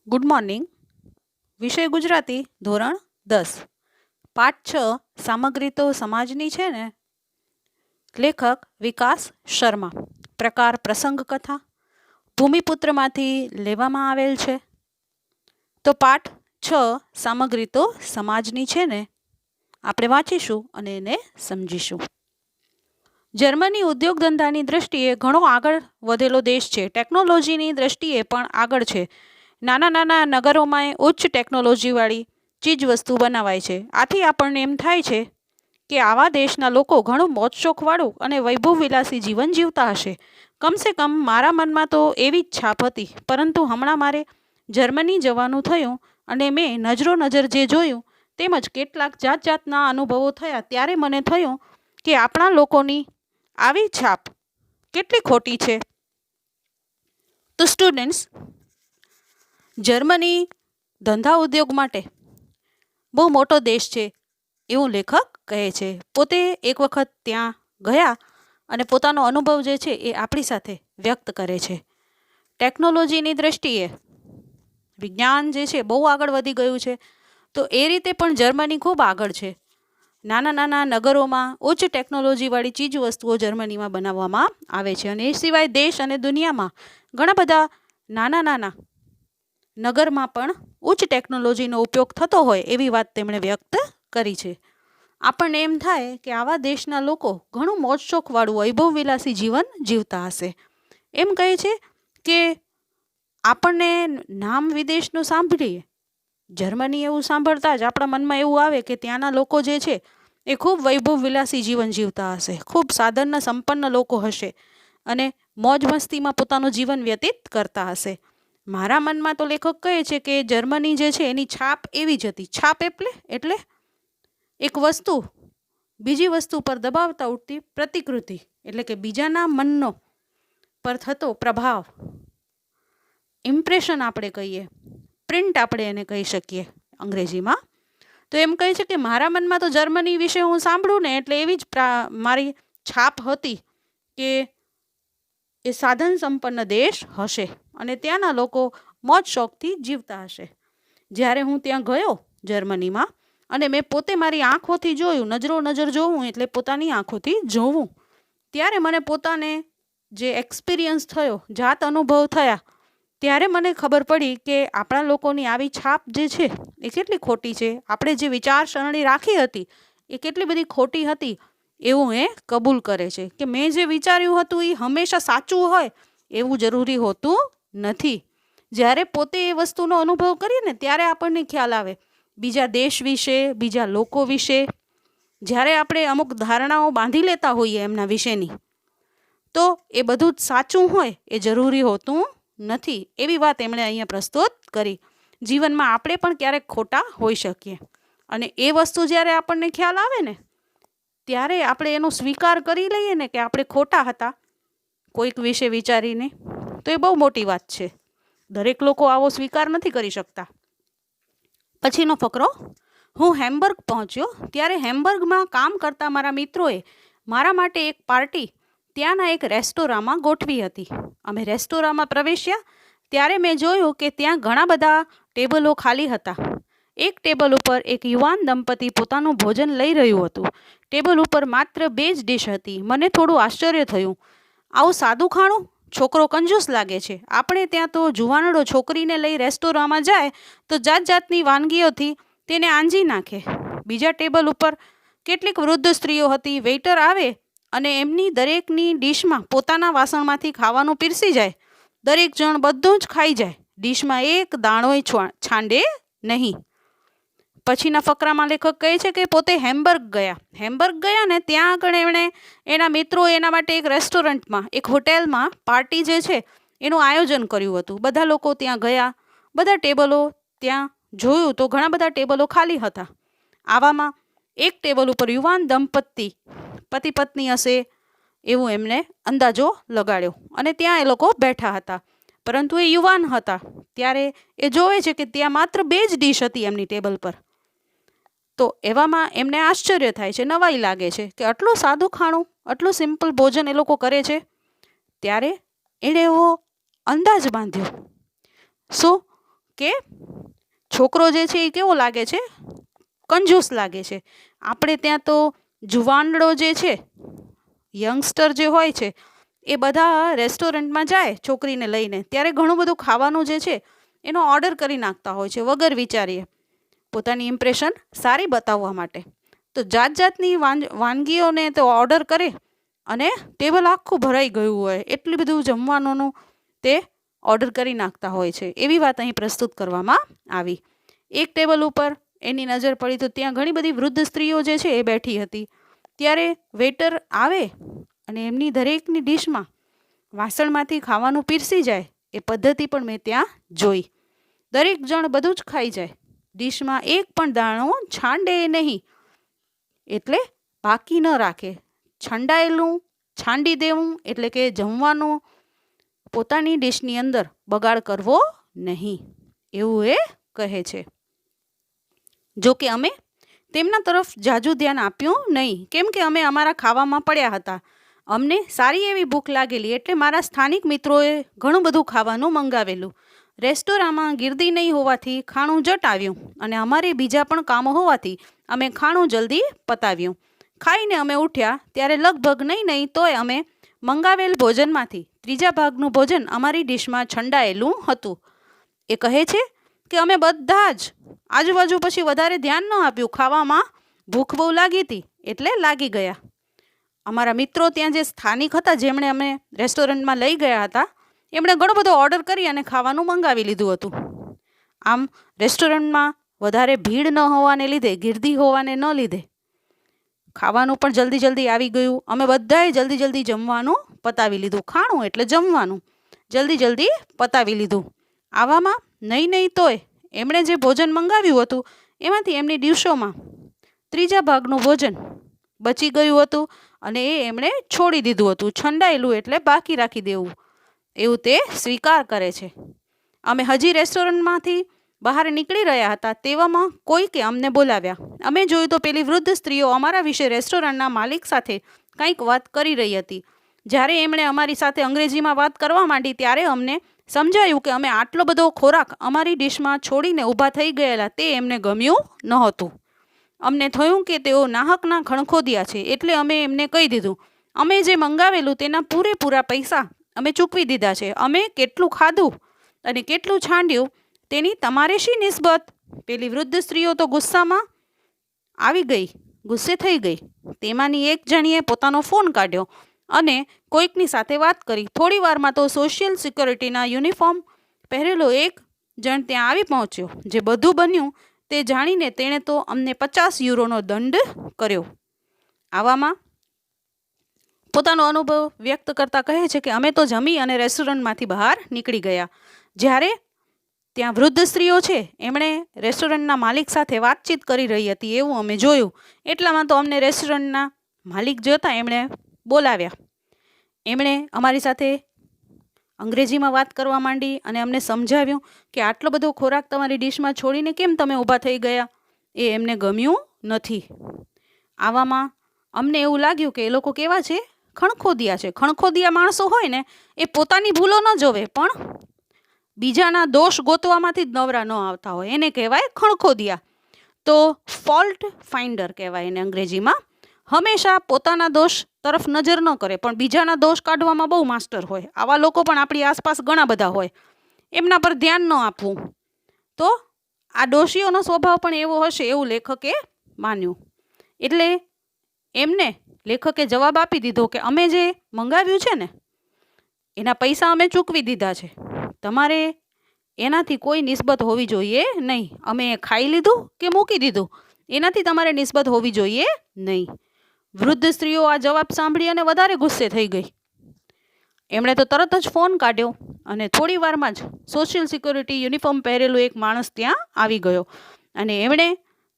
Good morning. વિષય ગુજરાતી, ધોરણ 10, પાઠ 6, સામગ્રી તો સમાજની છે ને. લેખક વિકાસ શર્મા. પ્રકાર પ્રસંગ કથા. ભૂમિપુત્રમાંથી લેવામાં આવેલ છે. તો પાઠ 6, સામગ્રી તો સમાજની છે ને, આપણે વાંચીશું અને એને સમજીશું. જર્મની ઉદ્યોગ ધંધાની દ્રષ્ટિએ ઘણો આગળ વધેલો દેશ છે. ટેકનોલોજીની દ્રષ્ટિએ પણ આગળ છે. નાના નાના નગરોમાં ઉચ્ચ ટેકનોલોજીવાળી ચીજવસ્તુ બનાવાય છે. આથી આપણને એમ થાય છે કે આવા દેશના લોકો ઘણું મોજશોખવાળું અને વૈભવ વિલાસી જીવન જીવતા હશે. કમસે કમ મારા મનમાં તો એવી જ છાપ હતી. પરંતુ હમણાં મારે જર્મની જવાનું થયું અને મેં નજર જે જોયું તેમજ કેટલાક જાત જાતના અનુભવો થયા ત્યારે મને થયું કે આપણા લોકોની આવી છાપ કેટલી ખોટી છે. તો સ્ટુડન્ટ્સ, જર્મની ધંધા ઉદ્યોગ માટે બહુ મોટો દેશ છે એવું લેખક કહે છે. પોતે એક વખત ત્યાં ગયા અને પોતાનો અનુભવ જે છે એ આપણી સાથે વ્યક્ત કરે છે. ટેકનોલોજીની દ્રષ્ટિએ વિજ્ઞાન જે છે બહુ આગળ વધી ગયું છે. તો એ રીતે પણ જર્મની ખૂબ આગળ છે. નાના નાના નગરોમાં ઉચ્ચ ટેકનોલોજીવાળી ચીજવસ્તુઓ જર્મનીમાં બનાવવામાં આવે છે. અને એ સિવાય દેશ અને દુનિયામાં ઘણા બધા નાના નાના નગરમાં પણ ઉચ્ચ ટેકનોલોજીનો ઉપયોગ થતો હોય એવી વાત તેમણે વ્યક્ત કરી છે. આપણને એમ થાય કે આવા દેશના લોકો ઘણું મોજશોખવાળું વૈભવ વિલાસી જીવન જીવતા હશે. એમ કહે છે કે આપણને નામ વિદેશનું સાંભળીએ, જર્મની એવું સાંભળતા જ આપણા મનમાં એવું આવે કે ત્યાંના લોકો જે છે એ ખૂબ વૈભવ વિલાસી જીવન જીવતા હશે, ખૂબ સાધનના સંપન્ન લોકો હશે અને મોજ મસ્તીમાં પોતાનું જીવન વ્યતીત કરતા હશે. મારા મનમાં તો લેખક કહે છે કે જર્મની જે છે એની છાપ એવી જ હતી. છાપ એટલે એક વસ્તુ બીજી વસ્તુ પર દબાવતા ઉઠતી પ્રતિકૃતિ, એટલે કે બીજાના મનનો પર થતો પ્રભાવ, ઇમ્પ્રેશન આપણે કહીએ, પ્રિન્ટ આપણે એને કહી શકીએ અંગ્રેજીમાં. તો એમ કહે છે કે મારા મનમાં તો જર્મની વિશે હું સાંભળું ને એટલે એવી જ મારી છાપ હતી કે એ સાધન સંપન્ન દેશ હશે અને ત્યાંના લોકો મોજ શોખથી જીવતા હશે. જ્યારે હું ત્યાં ગયો જર્મનીમાં અને મેં પોતે મારી આંખોથી જોયું, નજર જોવું એટલે પોતાની આંખોથી જોવું, ત્યારે મને પોતાને જે એક્સપિરિયન્સ થયો, જાત અનુભવ થયા, ત્યારે મને ખબર પડી કે આપણા લોકોની આવી છાપ જે છે એ કેટલી ખોટી છે. આપણે જે વિચારસરણી રાખી હતી એ કેટલી બધી ખોટી હતી એવું એ કબૂલ કરે છે કે મેં જે વિચાર્યું હતું એ હંમેશા સાચું હોય એવું જરૂરી હોતું નથી. જ્યારે પોતે એ વસ્તુનો અનુભવ કરીએ ને ત્યારે આપણને ખ્યાલ આવે બીજા દેશ વિશે, બીજા લોકો વિશે. જ્યારે આપણે અમુક ધારણાઓ બાંધી લેતા હોઈએ એમના વિશેની, તો એ બધું જ સાચું હોય એ જરૂરી હોતું નથી. એવી વાત એમણે અહીંયા પ્રસ્તુત કરી. જીવનમાં આપણે પણ ક્યારેક ખોટા હોઈ શકીએ અને એ વસ્તુ જ્યારે આપણને ખ્યાલ આવે ને ત્યારે આપણે એનો સ્વીકાર કરી લઈએ ને કે આપણે ખોટા હતા કોઈક વિશે વિચારીને, તો એ બહુ મોટી વાત છે. દરેક લોકો આવો સ્વીકાર નથી કરી શકતા. પછીનો ફકરો. હું હેમ્બર્ગ પહોંચ્યો ત્યારે હેમ્બર્ગમાં કામ કરતા મારા મિત્રોએ મારા માટે એક પાર્ટી ત્યાંના એક રેસ્ટોરાંમાં ગોઠવી હતી. અમે રેસ્ટોરાંમાં પ્રવેશ્યા ત્યારે મેં જોયું કે ત્યાં ઘણા બધા ટેબલો ખાલી હતા. એક ટેબલ ઉપર એક યુવાન દંપતી પોતાનું ભોજન લઈ રહ્યું હતું. ટેબલ ઉપર માત્ર 2 જ ડીશ હતી. મને થોડું આશ્ચર્ય થયું. આવું સાદું ખાણું? છોકરો કંજૂસ લાગે છે. આપણે ત્યાં તો જુવાનડો છોકરીને લઈ રેસ્ટોરાંમાં જાય તો જાત જાતની વાનગીઓથી તેને આંજી નાખે. બીજા ટેબલ ઉપર કેટલીક વૃદ્ધ સ્ત્રીઓ હતી. વેઇટર આવે અને એમની દરેકની ડીશમાં પોતાના વાસણમાંથી ખાવાનું પીરસી જાય. દરેક જણ બધું જ ખાઈ જાય. ડીશમાં એક દાણોય છાંડે નહીં. પછીના ફકરામાં લેખક કહે છે કે પોતે હેમ્બર્ગ ગયા ને ત્યાં આગળ એમણે એના મિત્રો એના માટે એક રેસ્ટોરન્ટમાં, એક હોટેલમાં પાર્ટી જે છે એનું આયોજન કર્યું હતું. બધા લોકો ત્યાં ગયા. બધા ટેબલો ત્યાં જોયું તો ઘણા બધા ટેબલો ખાલી હતા. આવામાં એક ટેબલ ઉપર યુવાન દંપતી, પતિ પત્ની હશે એવું એમને અંદાજો લગાડ્યો અને ત્યાં એ લોકો બેઠા હતા. પરંતુ એ યુવાન હતા ત્યારે એ જોવે છે કે ત્યાં માત્ર 2 જ ડીશ હતી એમની ટેબલ પર. તો એવામાં એમને આશ્ચર્ય થાય છે, નવાઈ લાગે છે કે આટલું સાદું ખાણું, આટલું સિમ્પલ ભોજન એ લોકો કરે છે. ત્યારે એણે એવો અંદાજ બાંધ્યો શું કે છોકરો જે છે એ કેવો લાગે છે? કંજૂસ લાગે છે. આપણે ત્યાં તો જુવાનડો જે છે, યંગસ્ટર જે હોય છે, એ બધા રેસ્ટોરન્ટમાં જાય છોકરીને લઈને, ત્યારે ઘણું બધું ખાવાનું જે છે એનો ઓર્ડર કરી નાખતા હોય છે વગર વિચારીએ, પોતાની ઇમ્પ્રેશન સારી બતાવવા માટે. તો જાત જાતની વાનગીઓને તો ઓર્ડર કરે અને ટેબલ આખું ભરાઈ ગયું હોય, એટલું બધું જમવાનોનું તે ઓર્ડર કરી નાખતા હોય છે. એવી વાત અહીં પ્રસ્તુત કરવામાં આવી. એક ટેબલ ઉપર એની નજર પડી તો ત્યાં ઘણી બધી વૃદ્ધ સ્ત્રીઓ જે છે એ બેઠી હતી. ત્યારે વેઇટર આવે અને એમની દરેકની ડીશમાં વાસણમાંથી ખાવાનું પીરસી જાય એ પદ્ધતિ પણ મેં ત્યાં જોઈ. દરેક જણ બધું જ ખાઈ જાય, ડીશમાં એક પણ દાણો છાંડે નહીં, એટલે બાકી ન રાખે. છંડાયેલું છાંડી દેવું એટલે કે જમવાનું પોતાની ડીશની અંદર બગાડ કરવો નહીં, એવું એ કહે છે. જો કે અમે તેમના તરફ જાજુ ધ્યાન આપ્યું નહીં, કેમ કે અમે અમારા ખાવામાં પડ્યા હતા. અમને સારી એવી ભૂખ લાગેલી, એટલે મારા સ્થાનિક મિત્રોએ ઘણું બધું ખાવાનું મંગાવેલું. રેસ્ટોરાંમાં ગીર્દી નહીં હોવાથી ખાણું જટ આવ્યું અને અમારે બીજા પણ કામો હોવાથી અમે ખાણું જલ્દી પતાવ્યું. ખાઈને અમે ઉઠ્યા ત્યારે લગભગ નહીં તોય અમે મંગાવેલ ભોજનમાંથી ત્રીજા ભાગનું ભોજન અમારી ડીશમાં છંડાયેલું હતું. એ કહે છે કે અમે બધા જ આજુબાજુ પછી વધારે ધ્યાન ન આપ્યું, ખાવામાં ભૂખ બહુ લાગી હતી એટલે લાગી ગયા. અમારા મિત્રો ત્યાં જે સ્થાનિક હતા, જેમણે અમે રેસ્ટોરન્ટમાં લઈ ગયા હતા, એમણે ઘણો બધો ઓર્ડર કરી અને ખાવાનું મંગાવી લીધું હતું. આમ રેસ્ટોરન્ટમાં વધારે ભીડ ન હોવાને લીધે, ગીર્દી હોવાને ન લીધે ખાવાનું પણ જલ્દી જલ્દી આવી ગયું. અમે બધાએ જલ્દી જલ્દી જમવાનું પતાવી લીધું. ખાણું એટલે જમવાનું જલ્દી જલ્દી પતાવી લીધું. આવામાં નહીં તોય એમણે જે ભોજન મંગાવ્યું હતું એમાંથી એમની ડીશોમાં ત્રીજા ભાગનું ભોજન બચી ગયું હતું અને એ એમણે છોડી દીધું હતું. છંડાયેલું એટલે બાકી રાખી દેવું, એવું તે સ્વીકાર કરે છે. અમે હજી રેસ્ટોરન્ટમાંથી બહાર નીકળી રહ્યા હતા તેવામાં કોઈકે અમને બોલાવ્યા. અમે જોયું તો પેલી વૃદ્ધ સ્ત્રીઓ અમારા વિશે રેસ્ટોરન્ટના માલિક સાથે કંઈક વાત કરી રહી હતી. જ્યારે એમણે અમારી સાથે અંગ્રેજીમાં વાત કરવા માંડી ત્યારે અમને સમજાયું કે અમે આટલો બધો ખોરાક અમારી ડીશમાં છોડીને ઊભા થઈ ગયેલા તે એમને ગમ્યું નહોતું. અમને થયું કે તેઓ નાહકના ખણખોદિયા છે, એટલે અમે એમને કહી દીધું, અમે જે મંગાવેલું તેના પૂરેપૂરા પૈસા અમે ચૂકવી દીધા છે. અમે કેટલું ખાધું અને કેટલું છાંડ્યું તેની તમારે શી નિસ્બત? પેલી વૃદ્ધ સ્ત્રીઓ તો ગુસ્સે થઈ ગઈ. તેમાંની એક જણીએ પોતાનો ફોન કાઢ્યો અને કોઈકની સાથે વાત કરી. થોડી વારમાં તો સોશિયલ સિક્યોરિટીના યુનિફોર્મ પહેરેલો એક જણ ત્યાં આવી પહોંચ્યો. જે બધું બન્યું તે જાણીને તેણે તો અમને 50 યુરોનો દંડ કર્યો. આવામાં પોતાનો અનુભવ વ્યક્ત કરતા કહે છે કે અમે તો જમી અને રેસ્ટોરન્ટમાંથી બહાર નીકળી ગયા. જ્યારે ત્યાં વૃદ્ધ સ્ત્રીઓ છે એમણે રેસ્ટોરન્ટના માલિક સાથે વાતચીત કરી રહી હતી એવું અમે જોયું. એટલામાં તો અમને રેસ્ટોરન્ટના માલિક જોતા એમણે બોલાવ્યા. એમણે અમારી સાથે અંગ્રેજીમાં વાત કરવા માંડી અને અમને સમજાવ્યું કે આટલો બધો ખોરાક તમારી ડીશમાં છોડીને કેમ તમે ઊભા થઈ ગયા, એ એમને ગમ્યું નથી. આવામાં અમને એવું લાગ્યું કે એ લોકો કેવા છે? ખણખોદિયા છે. ખણખોદિયા માણસો હોય ને એ પોતાની ભૂલો ન જોવે પણ બીજાના દોષ ગોતવામાંથી જ નવરા ન આવતા હોય, એને કહેવાય ખણખોદિયા. તો ફોલ્ટ ફાઇન્ડર કહેવાય એને અંગ્રેજીમાં. હંમેશા પોતાના દોષ તરફ નજર ન કરે પણ બીજાના દોષ કાઢવામાં બહુ માસ્ટર હોય. આવા લોકો પણ આપણી આસપાસ ઘણા બધા હોય, એમના પર ધ્યાન ન આપવું. તો આ દોષીઓનો સ્વભાવ પણ એવો હશે એવું લેખકે માન્યું. એટલે એમને લેખકે જવાબ આપી દીધો કે અમે જે મંગાવ્યું છે ને એના પૈસા અમે ચૂકવી દીધા છે, તમારે એનાથી કોઈ નિસ્બત હોવી જોઈએ નહીં. અમે ખાઈ લીધું કે મૂકી દીધું એનાથી તમારે નિસ્બત હોવી જોઈએ નહીં. વૃદ્ધ સ્ત્રીઓ આ જવાબ સાંભળી અને વધારે ગુસ્સે થઈ ગઈ. એમણે તો તરત જ ફોન કાઢ્યો અને થોડી વારમાં જ સોશિયલ સિક્યોરિટી યુનિફોર્મ પહેરેલો એક માણસ ત્યાં આવી ગયો અને એમણે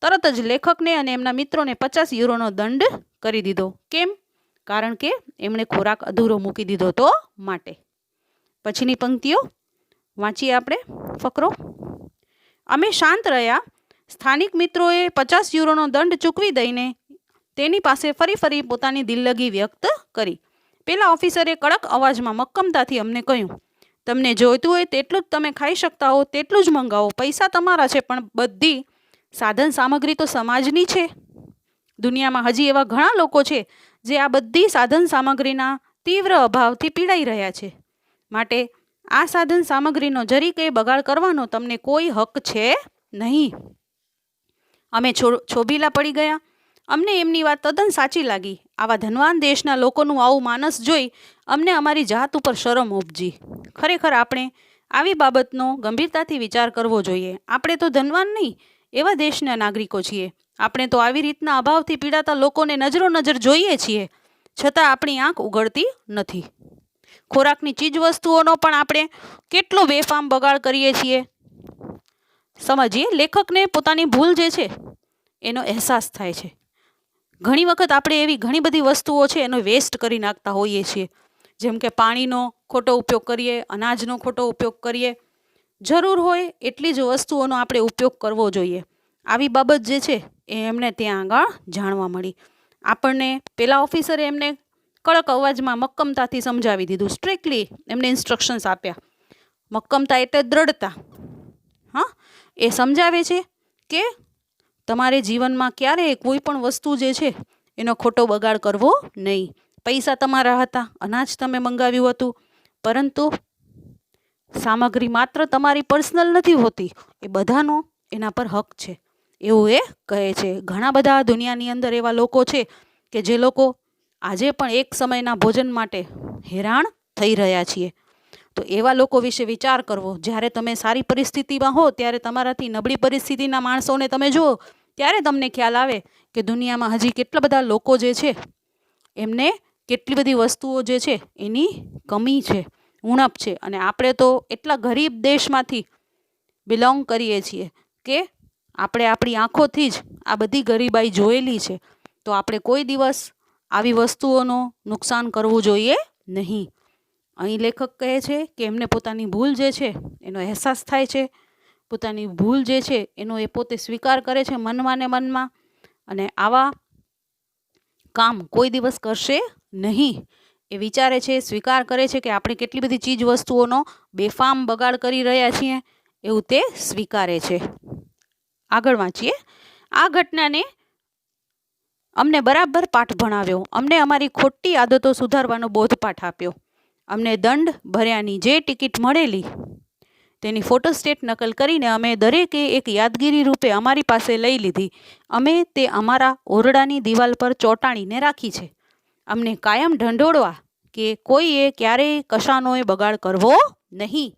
તરત જ લેખકને અને એમના મિત્રોને 50 યુરોનો દંડ કરી દીધો. કેમ? કારણ કે એમણે ખોરાક અધૂરો મૂકી દીધો તો માટે. પછીની પંક્તિઓ વાંચીએ આપણે ફકરો. અમે શાંત રહ્યા. સ્થાનિક મિત્રોએ 50 યુરોનો દંડ ચૂકવી દઈને તેની પાસે ફરી પોતાની દિલ્લગી વ્યક્ત કરી. પેલા ઓફિસરે કડક અવાજમાં મક્કમતાથી અમને કહ્યું, તમને જોઈતું હોય તેટલું જ તમે ખાઈ શકતા હો તેટલું જ મંગાવો. પૈસા તમારા છે, પણ બધી સાધન સામગ્રી તો સમાજની છે. દુનિયામાં હજી એવા ઘણા લોકો છે જે આ બધી સાધન સામગ્રીના તીવ્ર અભાવથી પીડાઈ રહ્યા છે. માટે આ સાધન સામગ્રીનો જરી કંઈ બગાડ કરવાનો તમને કોઈ હક છે નહીં. અમે છોભીલા પડી ગયા. અમને એમની વાત તદ્દન સાચી લાગી. આવા ધનવાન દેશના લોકોનું આવું માનસ જોઈ અમને અમારી જાત ઉપર શરમ ઉપજી. ખરેખર આપણે આવી બાબતનો ગંભીરતાથી વિચાર કરવો જોઈએ. આપણે તો ધનવાન નહીં એવા દેશના નાગરિકો છીએ. આપણે તો આવી રીતના અભાવથી પીડાતા લોકોને નજરો નજર જોઈએ છીએ, છતાં આપણી આંખ ઉઘડતી નથી. ખોરાકની ચીજ વસ્તુઓનો પણ આપણે કેટલો બેફામ બગાડ કરીએ છીએ. સમજીએ, લેખકને પોતાની ભૂલ જે છે એનો અહેસાસ થાય છે. ઘણી વખત આપણે એવી ઘણી બધી વસ્તુઓ છે એનો વેસ્ટ કરી નાખતા હોઈએ છીએ. જેમ કે પાણીનો ખોટો ઉપયોગ કરીએ, અનાજનો ખોટો ઉપયોગ કરીએ. જરૂર હોય એટલી જ વસ્તુઓનો આપણે ઉપયોગ કરવો જોઈએ. આવી બાબત જે છે એ એમને ત્યાં આગળ જાણવા મળી. આપણને પેલા ઓફિસરે એમને કડક અવાજમાં મક્કમતાથી સમજાવી દીધું. સ્ટ્રિક્ટલી એમને ઇન્સ્ટ્રક્શન્સ આપ્યા. મક્કમતા એટલે દ્રઢતા. હા, એ સમજાવે છે કે તમારે જીવનમાં ક્યારેય કોઈ પણ વસ્તુ જે છે એનો ખોટો બગાડ કરવો નહીં. પૈસા તમારા હતા, અનાજ તમે મંગાવ્યું હતું, પરંતુ સામગ્રી માત્ર તમારી પર્સનલ નથી હોતી, એ બધાનો એના પર હક છે એવું એ કહે છે. ઘણા બધા દુનિયાની અંદર એવા લોકો છે કે જે લોકો આજે પણ એક સમયના ભોજન માટે હેરાન થઈ રહ્યા છીએ. તો એવા લોકો વિશે વિચાર કરવો. જ્યારે તમે સારી પરિસ્થિતિમાં હો ત્યારે તમારાથી નબળી પરિસ્થિતિના માણસોને તમે જુઓ ત્યારે તમને ખ્યાલ આવે કે દુનિયામાં હજી કેટલા બધા લોકો જે છે એમને કેટલી બધી વસ્તુઓ જે છે એની કમી છે, ઉણપ છે. અને આપણે તો એટલા ગરીબ દેશમાંથી બિલોંગ કરીએ છીએ કે આપણે આપણી આંખોથી જ આ બધી ગરીબાઈ જોયેલી છે. તો આપણે કોઈ દિવસ આવી વસ્તુઓનું નુકસાન કરવું જોઈએ નહીં. અહીં લેખક કહે છે કે એમને પોતાની ભૂલ જે છે એનો અહેસાસ થાય છે. પોતાની ભૂલ જે છે એનો એ પોતે સ્વીકાર કરે છે મનમાં ને મનમાં, અને આવા કામ કોઈ દિવસ કરશે નહીં એ વિચારે છે, સ્વીકાર કરે છે કે આપણે કેટલી બધી ચીજ વસ્તુઓનો બેફામ બગાડ કરી રહ્યા છીએ એવું તે સ્વીકારે છે. આગળ વાંચીએ. આ ઘટનાને અમને બરાબર પાઠ ભણાવ્યો. અમને અમારી ખોટી આદતો સુધારવાનો બોધપાઠ આપ્યો. અમને દંડ ભર્યાની જે ટિકિટ મળેલી તેની ફોટોસ્ટેટ નકલ કરીને અમે દરેકે એક યાદગીરી રૂપે અમારી પાસે લઈ લીધી. અમે તે અમારા ઓરડાની દિવાલ પર ચોંટાડીને રાખી છે. અમને કાયમ ઢંઢોળવા કે કોઈએ ક્યારેય કશાનોય બગાડ કરવો નહીં.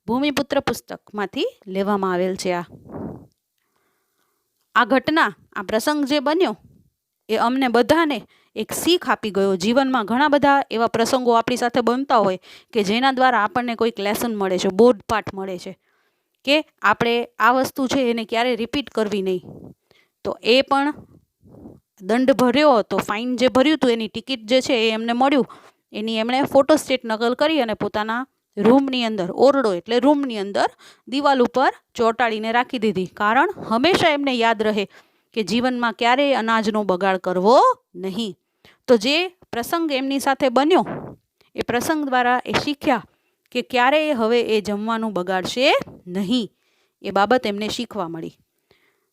ભૂમિપુત્ર પુસ્તકમાંથી લેવામાં આવેલ છે. આ ઘટના, આ પ્રસંગ જે બન્યો એ અમને બધાને એક શીખ આપી ગયો. જીવનમાં ઘણા બધા એવા પ્રસંગો આપણી સાથે બનતા હોય કે જેના દ્વારા આપણને કોઈક લેસન મળે છે, બોધપાઠ મળે છે કે આપણે આ વસ્તુ છે એને ક્યારેય રિપીટ કરવી નહીં. તો એ પણ દંડ ભર્યો હતો, ફાઇન જે ભર્યું હતું એની ટિકિટ જે છે એ એમને મળ્યું. એની એમણે ફોટોસ્ટેટ નકલ કરી અને પોતાના રૂમની અંદર, ઓરડો એટલે રૂમની અંદર દિવાલ ઉપર ચોંટાડીને રાખી દીધી. કારણ હંમેશા એમને યાદ રહે કે જીવનમાં ક્યારેય અનાજનો બગાડ કરવો નહીં. તો જે પ્રસંગ એમની સાથે બન્યો એ પ્રસંગ દ્વારા એ શીખ્યા કે ક્યારેય હવે એ જમવાનું બગાડશે નહીં. એ બાબત એમને શીખવા મળી.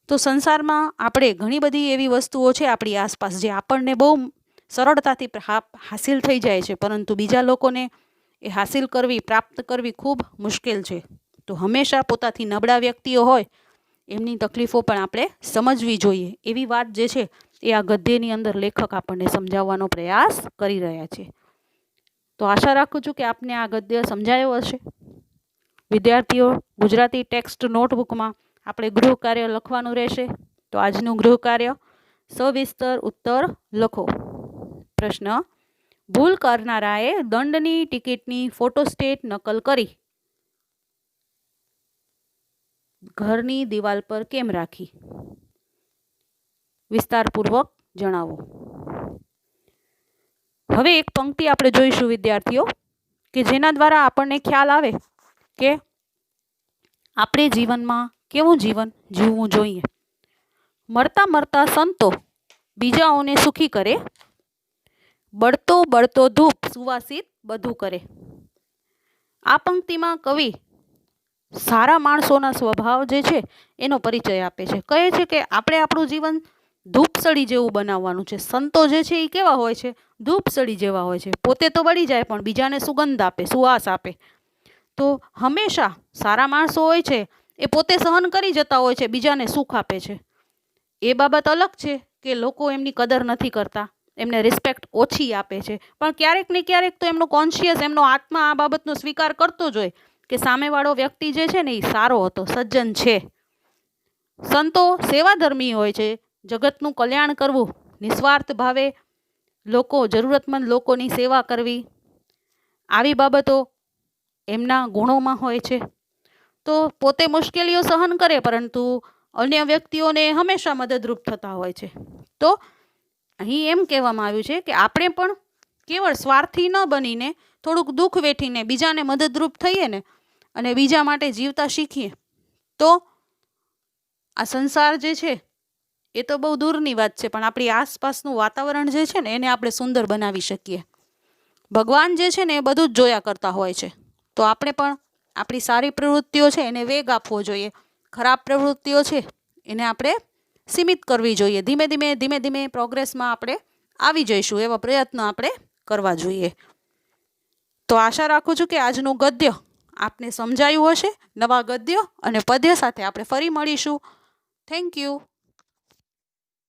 તો સંસારમાં આપણે ઘણી બધી એવી વસ્તુઓ છે આપણી આસપાસ જે આપણને બહુ સરળતાથી હાસિલ થઈ જાય છે, પરંતુ બીજા લોકોને એ હાસિલ કરવી, પ્રાપ્ત કરવી ખૂબ મુશ્કેલ છે. તો હંમેશા પોતાથી નબળા વ્યક્તિઓ હોય એમની તકલીફો પણ આપણે સમજવી જોઈએ. એવી વાત જે છે એ આ ગદ્યની અંદર લેખક આપણને સમજાવવાનો પ્રયાસ કરી રહ્યા છે. તો આશા રાખું છું કે આપને આ ગદ્ય સમજાયો હશે. વિદ્યાર્થીઓ, ગુજરાતી ટેક્સ્ટ નોટબુકમાં આપણે ગૃહ કાર્ય લખવાનું રહેશે. તો આજનું ગૃહ કાર્ય, સવિસ્તર ઉત્તર લખો. પ્રશ્ન: ભૂલ કરનારાએ દંડની ટિકિટની ફોટોસ્ટેટ નકલ કરી ઘરની દિવાલ પર કેમ રાખી? વિસ્તારપૂર્વક જણાવો. હવે એક પંક્તિ આપણે જોઈશું વિદ્યાર્થીઓ કે જેના દ્વારા આપણને ખ્યાલ આવે કે આપણે જીવનમાં કેવું જીવન જીવવું જોઈએ. મરતા મરતા સંતો બીજાઓને સુખી કરે, બળતો બળતો ધૂપ સુવાસિત બધું કરે. આ પંક્તિમાં કવિ સારા માણસોના સ્વભાવ જે છે એનો પરિચય આપે છે. કહે છે કે આપણે આપણું જીવન ધૂપસળી જેવું બનાવવાનું છે. સંતો જે છે એ કેવા હોય છે? ધૂપસળી જેવા હોય છે. પોતે તો બળી જાય પણ બીજાને સુગંધ આપે, સુવાસ આપે. તો હંમેશા સારા માણસો હોય છે એ પોતે સહન કરી જતા હોય છે, બીજાને સુખ આપે છે. એ બાબત અલગ છે કે લોકો એમની કદર નથી કરતા, એમને રિસ્પેક્ટ ઓછી આપે છે. પણ ક્યારેક ને ક્યારેક તો એમનો કોન્શિયસ, એમનો આત્મા આ બાબતનો સ્વીકાર કરતો જ હોય કે સામેવાળો વ્યક્તિ જે છે ને એ સારો હતો, સજ્જન છે. સંતો સેવાધર્મી હોય છે. જગતનું કલ્યાણ કરવું, નિસ્વાર્થ ભાવે જરૂરતમંદ લોકોની સેવા કરવી, આવી બાબતો એમના ગુણોમાં હોય છે. તો પોતે મુશ્કેલીઓ સહન કરે પરંતુ અન્ય વ્યક્તિઓને હંમેશા મદદરૂપ થતા હોય છે. તો અહીં એમ કહેવામાં આવ્યું છે કે આપણે પણ કેવળ સ્વાર્થી ન બનીને થોડુંક દુઃખ વેઠીને બીજાને મદદરૂપ થઈએ ને અને બીજા માટે જીવતા શીખીએ તો આ સંસાર જે છે એ તો બહુ દૂરની વાત છે, પણ આપણી આસપાસનું વાતાવરણ જે છે ને એને આપણે સુંદર બનાવી શકીએ. ભગવાન જે છે ને એ બધું જ જોયા કરતા હોય છે. તો આપણે પણ આપણી સારી પ્રવૃત્તિઓ છે એને વેગ આપવો જોઈએ, ખરાબ પ્રવૃત્તિઓ છે એને આપણે સીમિત કરવી જોઈએ. ધીમે ધીમે પ્રોગ્રેસમાં આપણે આવી જઈશું એવા પ્રયત્નો આપણે કરવા જોઈએ. તો આશા રાખું છું કે આજનું ગદ્ય આપને સમજાયું હશે. નવા ગદ્ય અને પદ્ય સાથે આપણે ફરી મળીશું. Thank you.